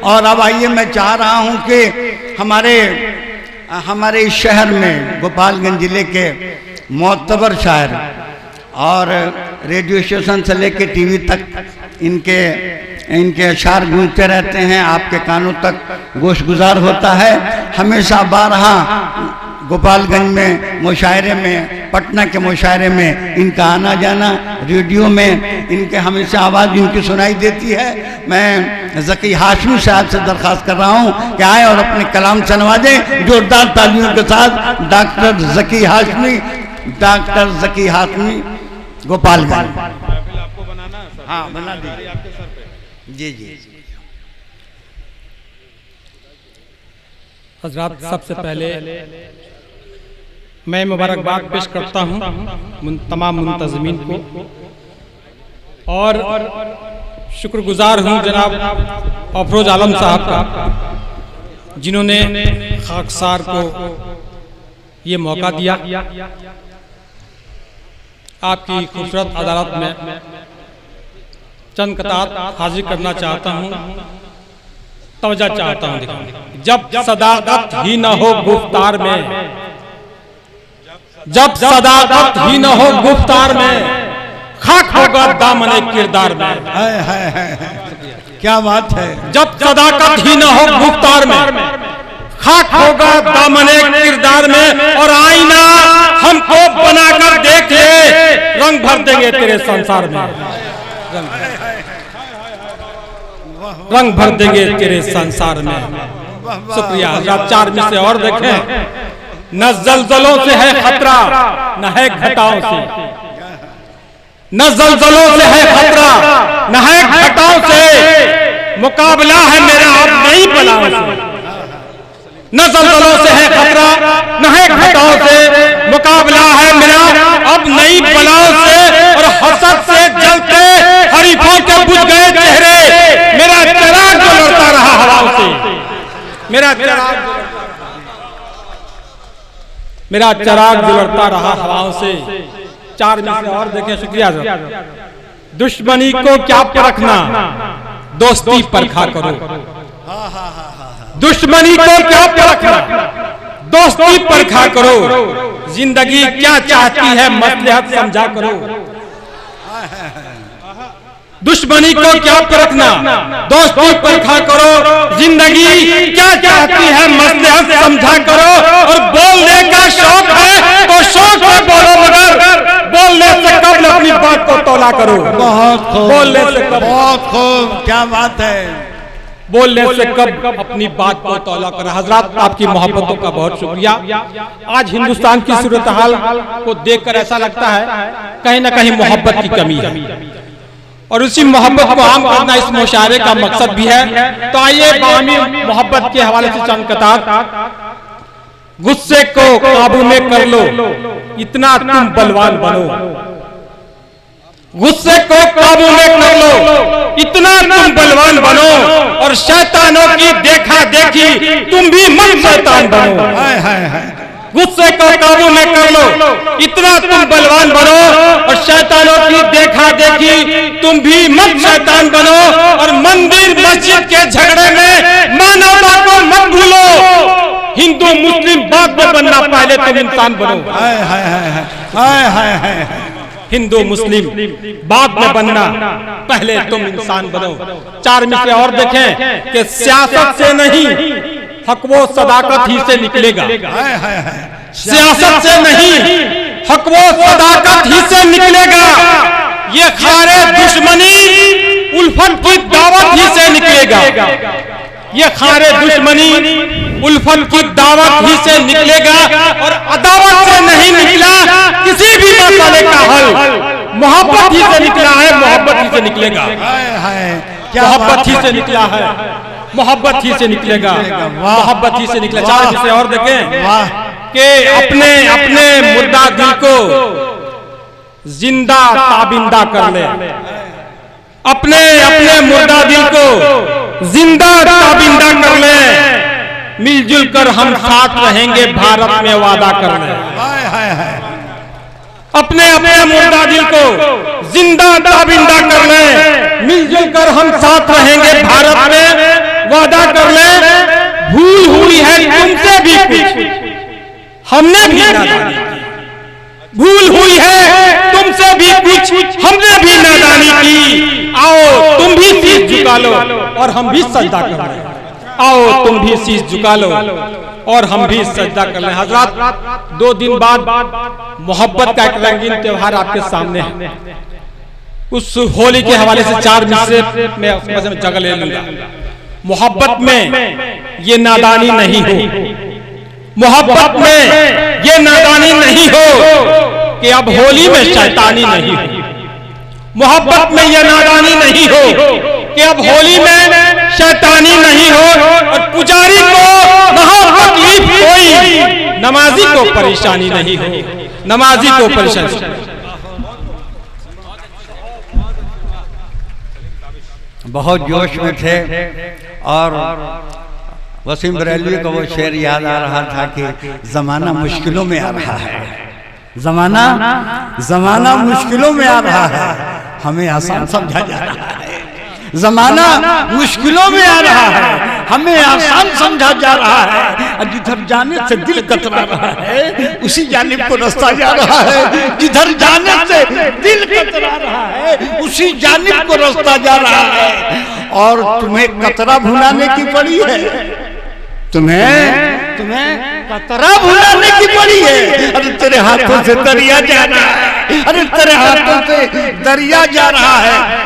और अब आइए, मैं चाह रहा हूं कि हमारे इस शहर में गोपालगंज जिले के मोतबर शायर और रेडियो स्टेशन से लेकर टीवी तक इनके अशार गूंजते रहते हैं, आपके कानों तक गोशगुजार होता है। हमेशा बारहा गोपालगंज में मुशायरे में, पटना के मुशायरे में इनका आना जाना, रेडियो में इनके हमेशा आवाज़ इनकी सुनाई देती है। मैं ज़की हाशमी साहब से दरख्वास्त कर रहा हूँ कि आए और अपने कलाम सुनवाजें जोरदार तालियों के साथ। डॉक्टर ज़की हाशमी गोपालगंज। आपको बनाना है सर? हाँ, बना दीजिए। आपके सर पे। जी जी। हजरात, सबसे पहले मैं मुबारकबाद पेश करता हूँ तमाम मुंतज़मीन को और शुक्रगुजार हूँ जनाब अफरोज आलम साहब का, जिन्होंने खाकसार को ये मौका दिया। आपकी खूबसूरत अदालत में चंद कतार हाजिर करना चाहता हूँ, तवज्जो चाहता हूँ। जब सदाकत ही न हो गुफ्तार में, जब सदाकत ही न हो गुफ्तार में, खाक होगा दामने किरदार में। क्या बात है। जब सदाकत ही न हो गुफ्तार में, खाक होगा दामने किरदार में, और आईना हमको बनाकर देख ले, रंग भर देंगे तेरे संसार में, रंग भर देंगे तेरे संसार में। शुक्रिया। हज़रात, 4 में से और देखें। न जलजलों से है खतरा, न है घटाओं से, न जलजलों से है खतरा, न है घटाओं से, मुकाबला है मेरा अब नई बलाओं से। न जलजलों से है खतरा, न है घटाओं से, मुकाबला है मेरा अब नई बलाओं से, और हसद से जलते हरीफों के बुझ गए चेहरे, मेरा चिराग जो लड़ता रहा हवाओं से, मेरा चिराग जो लड़ता रहा हवाओं से। 4 में से और देखें। शुक्रिया। दुश्मनी को क्या परखना, दोस्ती परखा करो। दुश्मनी को क्या परखना, दोस्ती परखा करो। जिंदगी क्या चाहती है, मसलहत समझा करो। दुश्मनी को क्या परखना, दोस्ती परखा करो। जिंदगी क्या चाहती है, मसलहत समझा करो। और बोलने का शौक है तो शौक में बोलो, मगर बोलने से कब अपनी बात को तौला करो। बहुत खूब, बोलने से कब, बहुत खूब, क्या बात है। बोलने से कब अपनी बात को तौला करो। हजरात, आपकी मोहब्बतों का बहुत शुक्रिया। आज हिंदुस्तान की सूरत हाल को देखकर ऐसा लगता है कहीं ना कहीं मोहब्बत की कमी है, और उसी मोहब्बत को आम करना इस मुशायरे का मकसद भी है। तो आइए बाहमी मोहब्बत के हवाले से चंद कतार। गुस्से को काबू में कर लो, इतना तुम बलवान बनो। गुस्से को काबू में कर लो, इतना तुम बलवान बनो, और शैतानों की देखा देखी तुम भी मन शैतान बनो। गुस्से को काबू में कर लो, इतना तुम बलवान बनो, और शैतानों की देखा देखी तुम भी मत शैतान बनो। और मंदिर मस्जिद के झगड़े में मानवता को मत भूलो। हिंदू मुस्लिम बाद में बनना, पहले तुम इंसान बनो। हिंदू मुस्लिम बाद में बनना, पहले तुम इंसान बनो। 4 में से और देखें कि सियासत से नहीं, हक वो सदाकत ही से निकलेगा। सियासत से नहीं, हक वो सदाकत ही से निकलेगा। ये खारे दुश्मनी उल्फत की दावत ही से निकलेगा। ये खारे दुश्मनी उल्फत की दावत ही से निकलेगा, और अदावत से नहीं निकला किसी भी मसले का हल। मोहब्बत ही से निकला है, मोहब्बत ही से निकलेगा। मोहब्बत ही से निकला है, मोहब्बत ही से निकलेगा, मोहब्बत ही से निकला। 4 से और देखें कि अपने अपने मुर्दा दिल को जिंदा ताबिंदा कर ले। अपने अपने मुर्दा दिल को जिंदा ताबिंदा कर ले। मिलजुल कर हम साथ रहेंगे, भारत में वादा कर ले। अपने अपने मुर्दा दिल को जिंदा ताबिंदा कर ले। मिलजुल कर हम साथ रहेंगे, भारत में वादा कर ले, भूल हुई है तुमसे भी कुछ, हमने भी नादानी की। भूल हुई है तुमसे भी कुछ, हमने भी नादानी की। आओ तुम भी शीश झुका लो और हम भी सजदा कर लें। आओ तुम भी शीश झुका लो और हम भी सजदा कर लें। हजरत 2 दिन बाद मोहब्बत का एक रंगीन त्योहार आपके सामने है। उस होली के हवाले से 4 मिसरे में उसमें जगह ले लूंगा। मोहब्बत में ये नादानी नहीं हो, मोहब्बत में ये नादानी नहीं हो कि अब होली में शैतानी नहीं हो। मोहब्बत में ये नादानी नहीं हो कि अब होली में शैतानी नहीं हो और पुजारी को वहां तकलीफ कोई, नमाजी को परेशानी नहीं हो, नमाजी को परेशानी। बहुत जोश में थे और वसीम बरेलवी को वो शेर याद आ रहा था कि जमाना मुश्किलों में आ रहा है, जमाना मुश्किलों में आ रहा है, हमें आसान समझा जा रहा है। जमाना मुश्किलों में आ रहा है, हमें आसान समझा जा रहा है। जिधर जाने से दिल कतरा रहा है उसी जानिब को रास्ता जा रहा है। जिधर जाने से दिल कतरा रहा है उसी जानिब को रास्ता जा रहा है। और तुम्हें कतरा भुलाने की पड़ी है, तुम्हें कतरा भुलाने की पड़ी है। अरे तेरे हाथों से दरिया जा रहा है, अरे तेरे हाथों से दरिया जा रहा है।